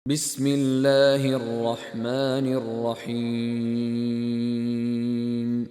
Bismillahirrahmanirrahim.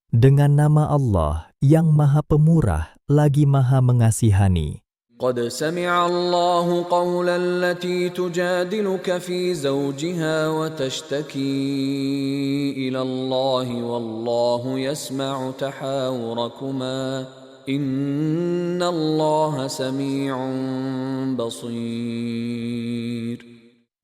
Dengan nama Allah yang Maha Pemurah lagi Maha Mengasihani. Qad sami'a Allahu qawla allati tujadiluka fi zawjiha wa tashtaki ila Allahi wallahu yasma'u tahawurakuma inna Allaha sami'un basir.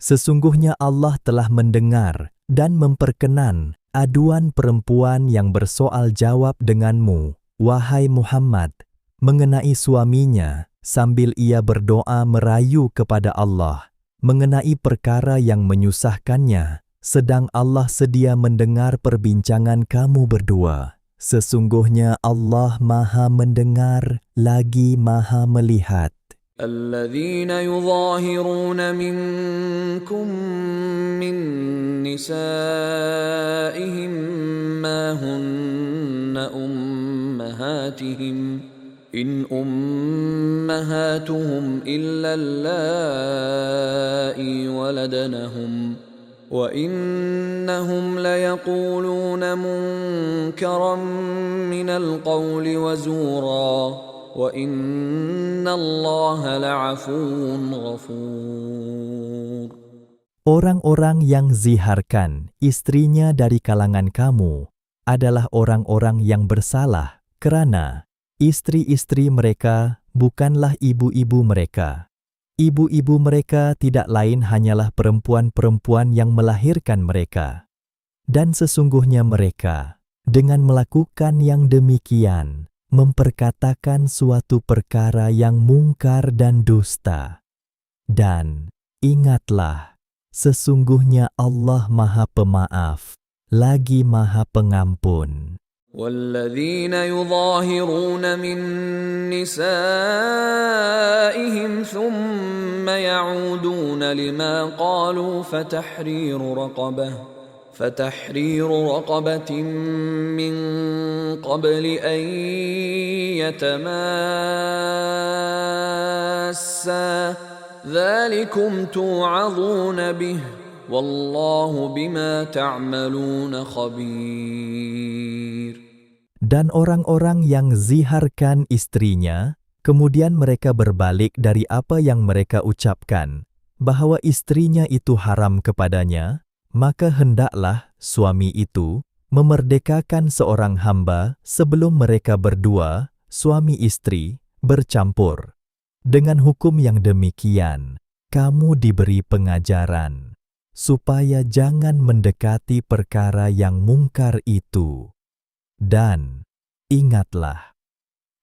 Sesungguhnya Allah telah mendengar dan memperkenan aduan perempuan yang bersoal jawab denganmu, wahai Muhammad, mengenai suaminya, sambil ia berdoa merayu kepada Allah, mengenai perkara yang menyusahkannya, sedang Allah sedia mendengar perbincangan kamu berdua. Sesungguhnya Allah Maha Mendengar lagi Maha Melihat. الذين يظاهرون منكم من نسائهم ما هن أمهاتهم إن أمهاتهم إلا اللائي ولدنهم وإنهم ليقولون منكرا من القول وزورا وَإِنَّ اللَّهَ لَعَفُوٌّ غَفُورٌ. Orang-orang yang ziharkan istrinya dari kalangan kamu adalah orang-orang yang bersalah, kerana istri-istri mereka bukanlah ibu-ibu mereka. Ibu-ibu mereka tidak lain hanyalah perempuan-perempuan yang melahirkan mereka. Dan sesungguhnya mereka, dengan melakukan yang demikian, memperkatakan suatu perkara yang mungkar dan dusta. Dan ingatlah, sesungguhnya Allah Maha Pemaaf, lagi Maha Pengampun. وَالَّذِينَ يُظَاهِرُونَ مِن نِّسَائِهِمْ ثُمَّ يَعُودُونَ لِمَا قَالُوا فَتَحْرِيرُ رَقَبَةٍ مِّن قَبْلِ أَن يَتَمَاسَّا ذَلِكُمْ تُوعَظُونَ بِهِ وَاللَّهُ بِمَا تَعْمَلُونَ خَبِيرٌ. Dan orang-orang yang ziharkan istrinya, kemudian mereka berbalik dari apa yang mereka ucapkan, bahwa istrinya itu haram kepadanya, maka hendaklah suami itu memerdekakan seorang hamba sebelum mereka berdua, suami istri, bercampur. Dengan hukum yang demikian, kamu diberi pengajaran, supaya jangan mendekati perkara yang mungkar itu. Dan ingatlah,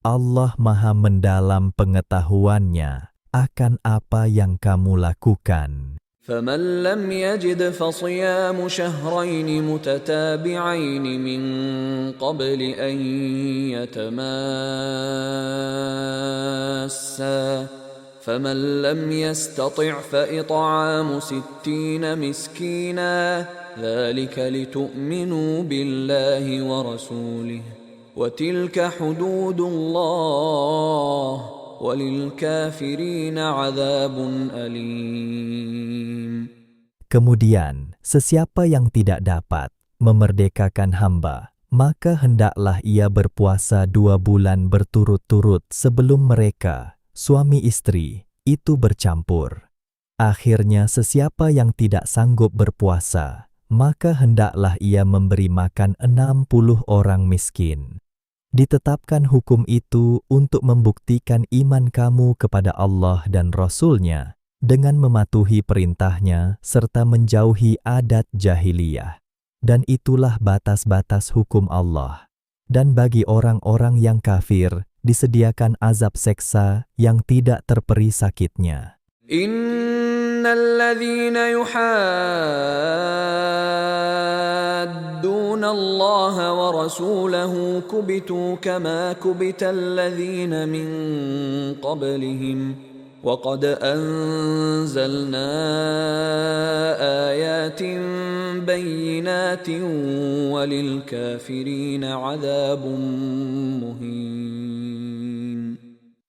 Allah Maha mendalam pengetahuannya akan apa yang kamu lakukan. فَمَن لَّمْ يَجِدْ فَصِيَامُ شَهْرَيْنِ مُتَتَابِعَيْنِ مِن قَبْلِ أَن يَتَمَاسَّا فَمَن لَّمْ يَسْتَطِعْ فَإِطْعَامُ 60 مِسْكِينًا ذَلِكَ لِتُؤْمِنُوا بِاللَّهِ وَرَسُولِهِ وَتِلْكَ حُدُودُ اللَّهِ وَلِلْكَافِرِينَ عَذَابٌ أَلِيمٌ. Kemudian, sesiapa yang tidak dapat memerdekakan hamba, maka hendaklah ia berpuasa 2 bulan berturut-turut sebelum mereka, suami istri, itu bercampur. Akhirnya sesiapa yang tidak sanggup berpuasa, maka hendaklah ia memberi makan 60 orang miskin. Ditetapkan hukum itu untuk membuktikan iman kamu kepada Allah dan Rasul-Nya dengan mematuhi perintahnya serta menjauhi adat jahiliyah. Dan itulah batas-batas hukum Allah. Dan bagi orang-orang yang kafir disediakan azab seksa yang tidak terperi sakitnya. الذين يحادون الله ورسوله كبتوا كما كبت الذين من قبلهم وقد أنزلنا آيات بينات وللكافرين عذاب مهين.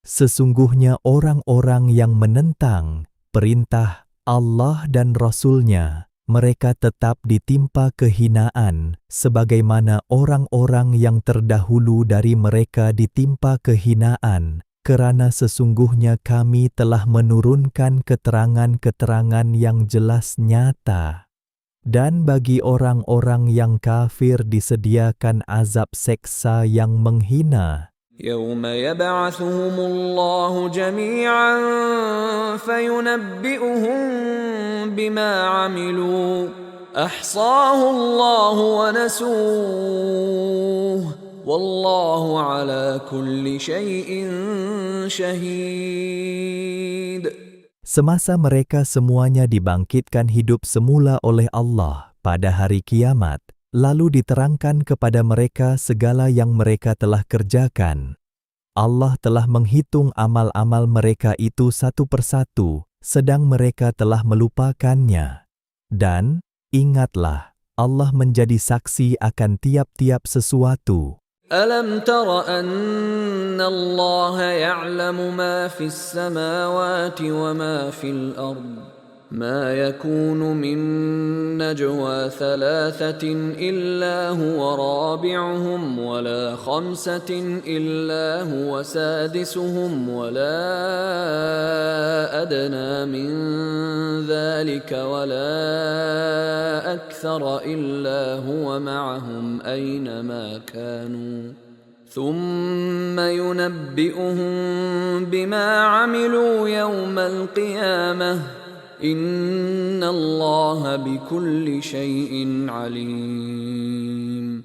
Sesungguhnya orang-orang yang menentang perintah Allah dan Rasul-Nya, mereka tetap ditimpa kehinaan, sebagaimana orang-orang yang terdahulu dari mereka ditimpa kehinaan, kerana sesungguhnya kami telah menurunkan keterangan-keterangan yang jelas nyata. Dan bagi orang-orang yang kafir disediakan azab seksa yang menghina. يوم يبعثهم الله جميعا فينبئهم بما عملوا أحصاه الله ونسوه والله على كل شيء شهيد. Semasa mereka semuanya dibangkitkan hidup semula oleh Allah pada hari kiamat, lalu diterangkan kepada mereka segala yang mereka telah kerjakan. Allah telah menghitung amal-amal mereka itu satu persatu, sedang mereka telah melupakannya. Dan, ingatlah, Allah menjadi saksi akan tiap-tiap sesuatu. ألم تر أن الله يعلم ما في السماوات وما في الأرض ما يكون من نجوى ثلاثة إلا هو رابعهم ولا خمسة إلا هو سادسهم ولا أدنى من ذلك ولا أكثر إلا هو معهم أينما كانوا ثم ينبئهم بما عملوا يوم القيامة Inna Allah bikulli syai'in alim.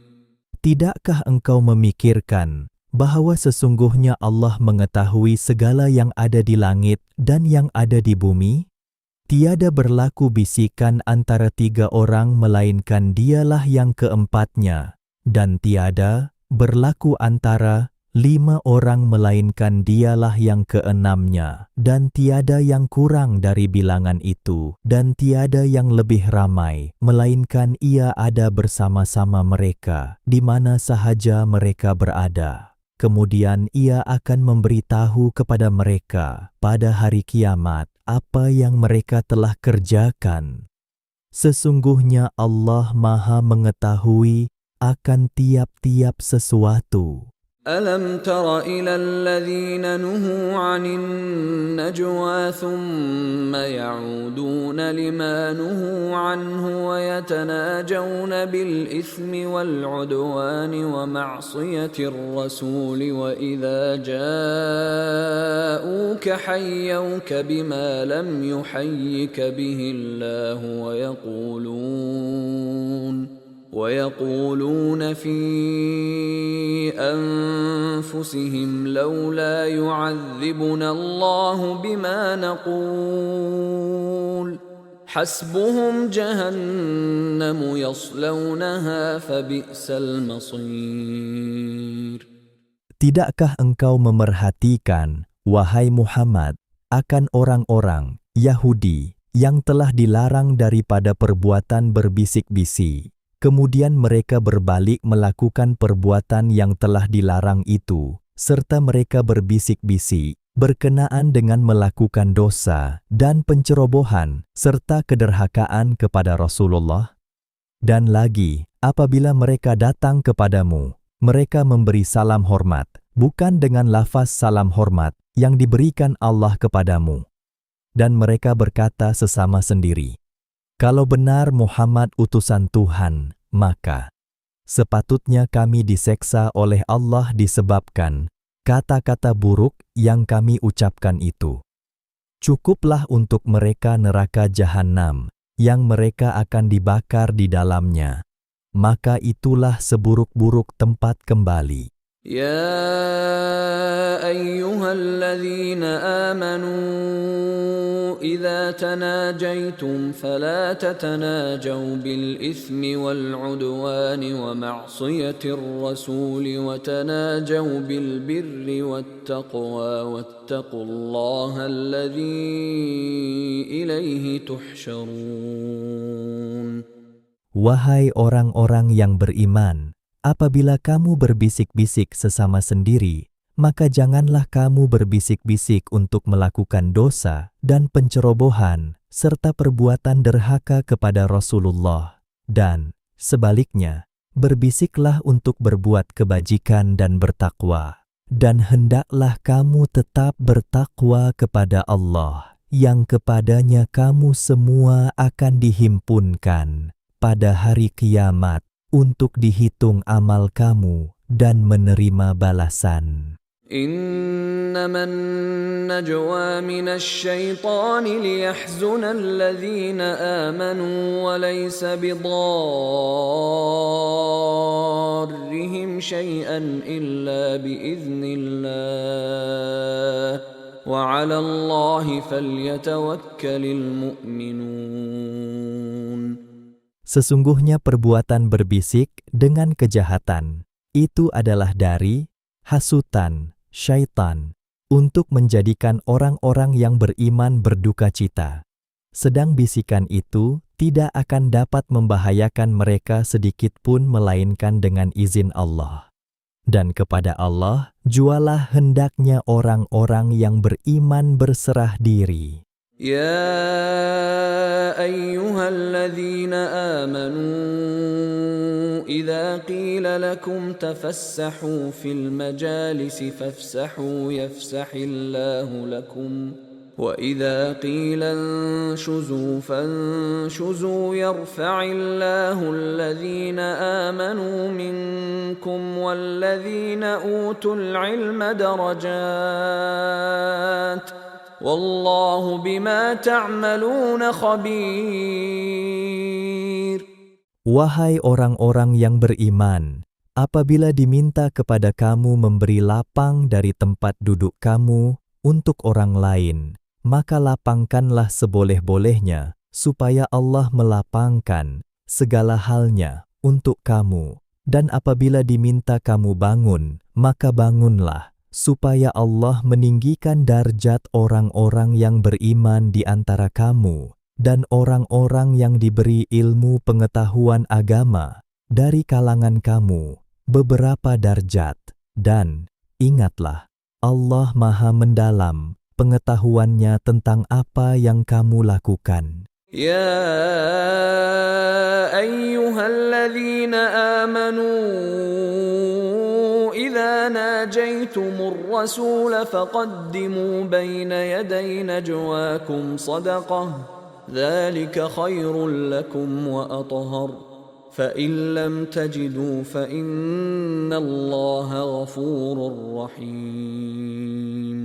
Tidakkah engkau memikirkan bahwa sesungguhnya Allah mengetahui segala yang ada di langit dan yang ada di bumi? Tiada berlaku bisikan antara tiga orang melainkan dialah yang keempatnya, dan tiada berlaku antara 5 orang melainkan dialah yang keenamnya, dan tiada yang kurang dari bilangan itu, dan tiada yang lebih ramai, melainkan ia ada bersama-sama mereka, di mana sahaja mereka berada. Kemudian ia akan memberitahu kepada mereka pada hari kiamat apa yang mereka telah kerjakan. Sesungguhnya Allah Maha mengetahui akan tiap-tiap sesuatu. ألم تر إلى الذين نهوا عن النجوى ثم يعودون لما نهوا عنه ويتناجون بالإثم والعدوان ومعصية الرسول وإذا جاءوك حيوك بما لم يحيك به الله ويقولون في أنفسهم لولا يعذبنا الله بما نقول حسبهم جهنم يصلونها فبئس المصير. Tidakkah engkau memerhatikan, wahai Muhammad, akan orang-orang Yahudi yang telah dilarang daripada perbuatan berbisik-bisik? Kemudian mereka berbalik melakukan perbuatan yang telah dilarang itu, serta mereka berbisik-bisik berkenaan dengan melakukan dosa dan pencerobohan, serta kederhakaan kepada Rasulullah. Dan lagi, apabila mereka datang kepadamu, mereka memberi salam hormat, bukan dengan lafaz salam hormat yang diberikan Allah kepadamu. Dan mereka berkata sesama sendiri, kalau benar Muhammad utusan Tuhan, maka sepatutnya kami diseksa oleh Allah disebabkan kata-kata buruk yang kami ucapkan itu. Cukuplah untuk mereka neraka Jahannam, yang mereka akan dibakar di dalamnya. Maka itulah seburuk-buruk tempat kembali. يا أيها الذين آمنوا إذا تناجيتم فلا تتناجوا بالإثم والعدوان ومعصية الرسول وتناجوا بالبر والتقوى واتقوا الله الذي إليه تحشرون. Wahai orang-orang yang beriman, apabila kamu berbisik-bisik sesama sendiri, maka janganlah kamu berbisik-bisik untuk melakukan dosa dan pencerobohan, serta perbuatan derhaka kepada Rasulullah, dan sebaliknya, berbisiklah untuk berbuat kebajikan dan bertakwa. Dan hendaklah kamu tetap bertakwa kepada Allah, yang kepadanya kamu semua akan dihimpunkan pada hari kiamat untuk dihitung amal kamu dan menerima balasan. إنما النجوى من الشيطان ليحزن الذين آمنوا وليس بضارهم شيئا إلا بإذن الله وعلى الله فليتوكل المؤمنون. Sesungguhnya perbuatan berbisik dengan kejahatan itu adalah dari hasutan syaitan untuk menjadikan orang-orang yang beriman berduka cita. Sedang bisikan itu tidak akan dapat membahayakan mereka sedikit pun melainkan dengan izin Allah. Dan kepada Allah jualah hendaknya orang-orang yang beriman berserah diri. يا أيها الذين آمنوا إذا قيل لكم تفسحوا في المجالس فافسحوا يفسح الله لكم وإذا قيل انشزوا فانشزوا يرفع الله الذين آمنوا منكم والذين أوتوا العلم درجات Wallahu bima ta'maluna khabir. Wahai orang-orang yang beriman, apabila diminta kepada kamu memberi lapang dari tempat duduk kamu untuk orang lain, maka lapangkanlah seboleh-bolehnya, supaya Allah melapangkan segala halnya untuk kamu. Dan apabila diminta kamu bangun, maka bangunlah, supaya Allah meninggikan darjat orang-orang yang beriman di antara kamu dan orang-orang yang diberi ilmu pengetahuan agama dari kalangan kamu beberapa darjat. Dan ingatlah, Allah Maha mendalam pengetahuannya tentang apa yang kamu lakukan. Ya ayyuhalladzina amanu إذا ناجيتم الرسول فقدموا بين يدي نجواكم صدقة ذلك خير لكم وأطهر فإن لم تجدوا فإن الله غفور رحيم.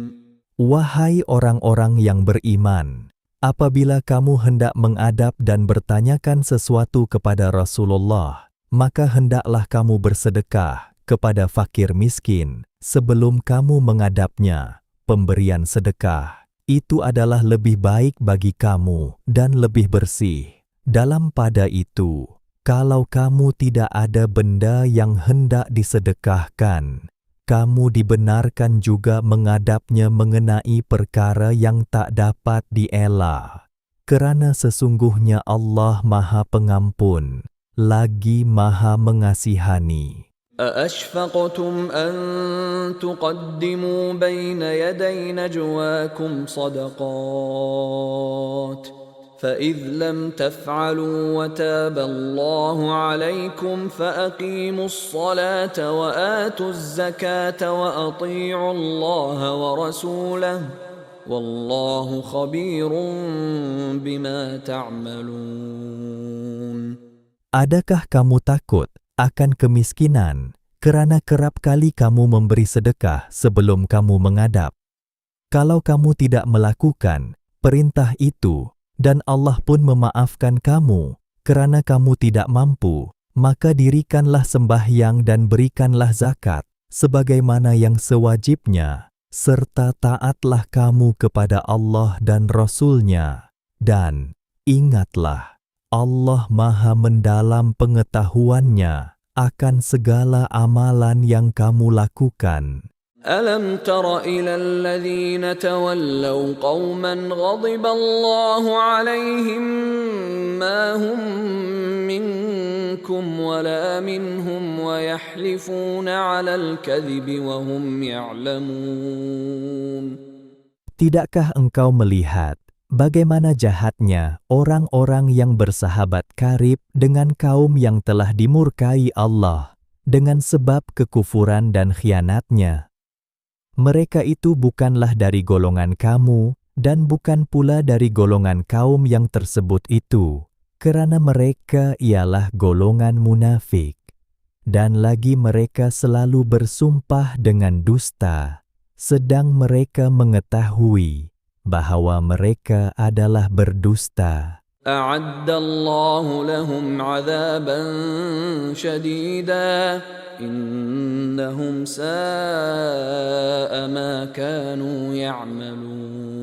Wahai orang-orang yang beriman, apabila kamu hendak mengadap dan bertanyakan sesuatu kepada Rasulullah, maka hendaklah kamu bersedekah kepada fakir miskin sebelum kamu mengadapnya. Pemberian sedekah itu adalah lebih baik bagi kamu dan lebih bersih. Dalam pada itu, kalau kamu tidak ada benda yang hendak disedekahkan, kamu dibenarkan juga mengadapnya mengenai perkara yang tak dapat diela. Kerana sesungguhnya Allah Maha Pengampun, lagi Maha Mengasihani. أأشفقتم أن تقدموا بين يدي نجواكم صدقات فإذ لم تفعلوا وتاب الله عليكم فأقيموا الصلاة وآتوا الزكاة وأطيعوا الله ورسوله والله خبير بما تعملون. Adakah kamu takut akan kemiskinan, kerana kerap kali kamu memberi sedekah sebelum kamu mengadap? Kalau kamu tidak melakukan perintah itu, dan Allah pun memaafkan kamu, kerana kamu tidak mampu, maka dirikanlah sembahyang dan berikanlah zakat, sebagaimana yang sewajibnya, serta taatlah kamu kepada Allah dan Rasul-Nya. Dan ingatlah, Allah Maha mendalam pengetahuannya akan segala amalan yang kamu lakukan. ألم تر إلى الذين تولوا قوما غضب الله عليهم ما هم منكم ولا منهم ويحلفون على الكذب وهم يعلمون. Tidakkah engkau melihat Bagaimana jahatnya orang-orang yang bersahabat karib dengan kaum yang telah dimurkai Allah dengan sebab kekufuran dan khianatnya. Mereka itu bukanlah dari golongan kamu dan bukan pula dari golongan kaum yang tersebut itu, kerana mereka ialah golongan munafik. Dan lagi mereka selalu bersumpah dengan dusta, sedang mereka mengetahui bahwa mereka adalah berdusta. أعد الله لهم عذابا شديدا إنهم ساء ما كانوا يعملون.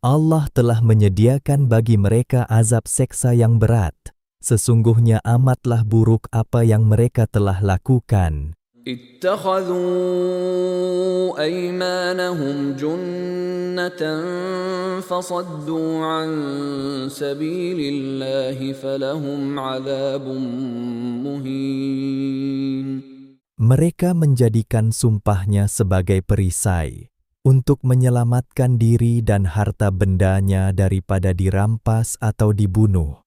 Allah telah menyediakan bagi mereka azab seksa yang berat. Sesungguhnya amatlah buruk apa yang mereka telah lakukan. اتخذوا أيمانهم جنة فصدوا عن سبيل الله فلهم عذاب مهين. Mereka menjadikan sumpahnya sebagai perisai untuk menyelamatkan diri dan harta bendanya daripada dirampas atau dibunuh.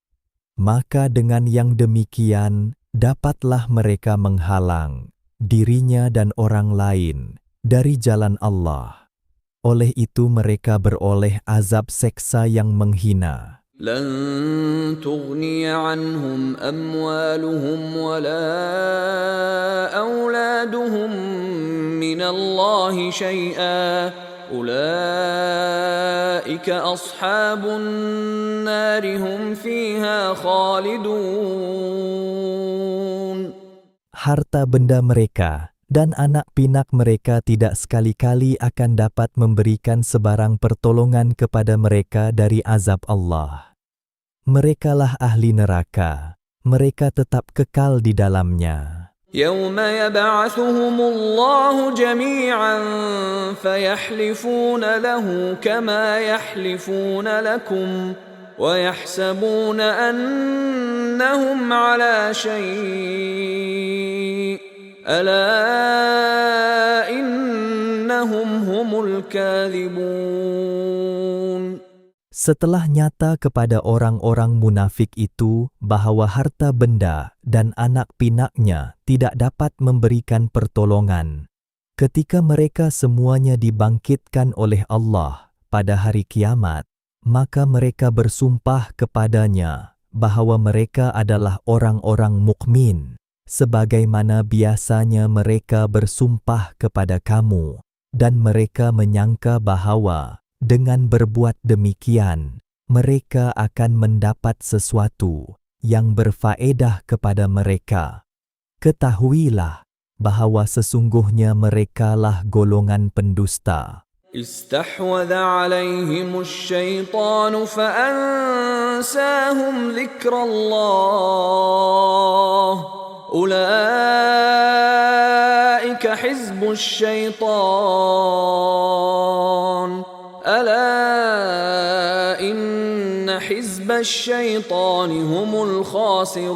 Maka dengan yang demikian dapatlah mereka menghalang dirinya dan orang lain dari jalan Allah. Oleh itu mereka beroleh azab seksa yang menghina. لن تغني عنهم أموالهم ولا أولادهم من الله شيئا أولئك أصحاب النار هم فيها خالدون. Harta benda mereka dan anak pinak mereka tidak sekali-kali akan dapat memberikan sebarang pertolongan kepada mereka dari azab Allah. Merekalah ahli neraka, mereka tetap kekal di dalamnya. يوم يبعثهم الله جميعا فيحلفون له كما يحلفون لكم ويحسبون أنهم على شيء ألا إنهم هم الكاذبون. Setelah nyata kepada orang-orang munafik itu bahwa harta benda dan anak pinaknya tidak dapat memberikan pertolongan, ketika mereka semuanya dibangkitkan oleh Allah pada hari kiamat, maka mereka bersumpah kepadanya bahwa mereka adalah orang-orang mukmin, sebagaimana biasanya mereka bersumpah kepada kamu, dan mereka menyangka bahwa dengan berbuat demikian, mereka akan mendapat sesuatu yang berfaedah kepada mereka. Ketahuilah bahwa sesungguhnya merekalah golongan pendusta. استحوذ عليهم الشيطان فأنساهم ذكر الله أولئك حزب الشيطان ألا إن حزب الشيطان هم الخاسرون.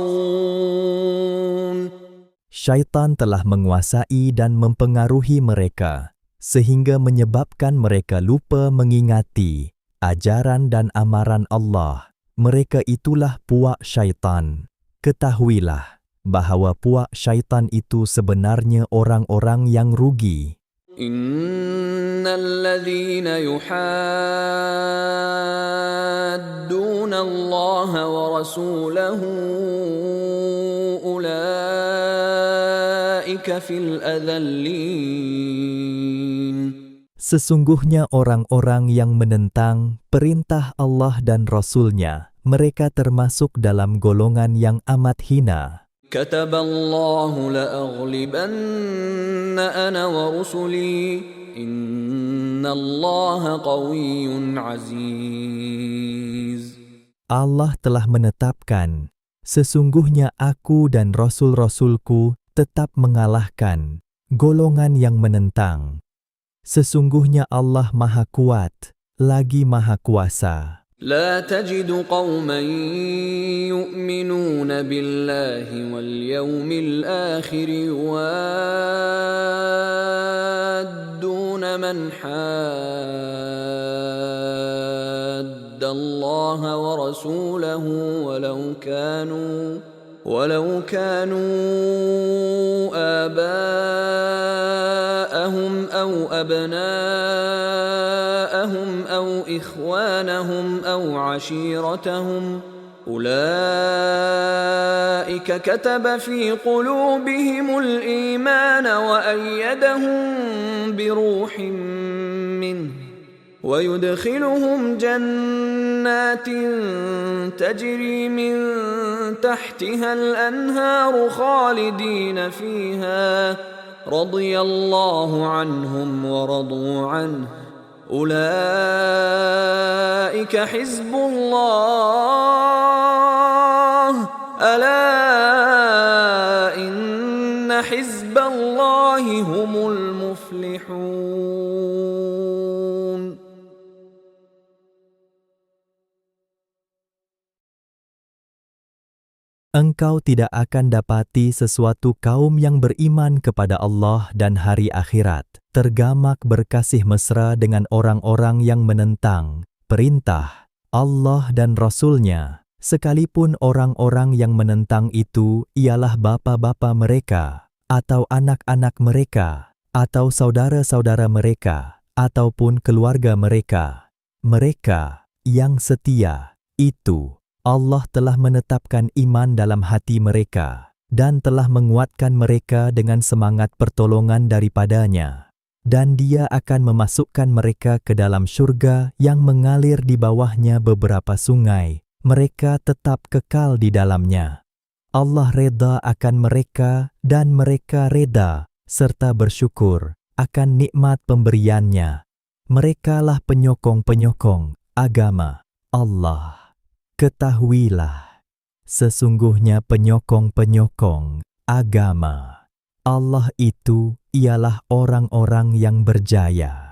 Syaitan telah menguasai dan mempengaruhi mereka, sehingga menyebabkan mereka lupa mengingati ajaran dan amaran Allah. Mereka itulah puak syaitan. Ketahuilah bahwa puak syaitan itu sebenarnya orang-orang yang rugi. إن الذين يحادون الله ورسوله أولئك في الأذلين. Sesungguhnya orang-orang yang menentang perintah Allah dan Rasul-Nya, mereka termasuk dalam golongan yang amat hina. كتب الله لأغلبن أنا ورسلي إن الله قوي عزيز. Allah telah menetapkan, sesungguhnya aku dan Rasul-Rasulku tetap mengalahkan golongan yang menentang. Sesungguhnya Allah Maha Kuat, lagi Maha Kuasa. لا تجد قوما يؤمنون بالله واليوم الآخر يوادون من حاد الله ورسوله ولو كانوا آباءهم أو أبناءهم أو إخوانهم أو عشيرتهم أولئك كتب في قلوبهم الإيمان وأيدهم بروح منه ويدخلهم جنات تجري من تحتها الأنهار خالدين فيها رضي الله عنهم ورضوا عنه أولئك حزب الله ألا إن حزب الله هم المفلحون. Engkau tidak akan dapati sesuatu kaum yang beriman kepada Allah dan hari akhirat, tergamak berkasih mesra dengan orang-orang yang menentang perintah Allah dan Rasul-Nya, sekalipun orang-orang yang menentang itu ialah bapa-bapa mereka, atau anak-anak mereka, atau saudara-saudara mereka, ataupun keluarga mereka. Mereka yang setia, itu Allah telah menetapkan iman dalam hati mereka dan telah menguatkan mereka dengan semangat pertolongan daripadanya. Dan Dia akan memasukkan mereka ke dalam syurga yang mengalir di bawahnya beberapa sungai. Mereka tetap kekal di dalamnya. Allah reda akan mereka dan mereka reda serta bersyukur akan nikmat pemberiannya. Merekalah penyokong-penyokong agama Allah. Ketahuilah, sesungguhnya penyokong-penyokong agama Allah itu ialah orang-orang yang berjaya.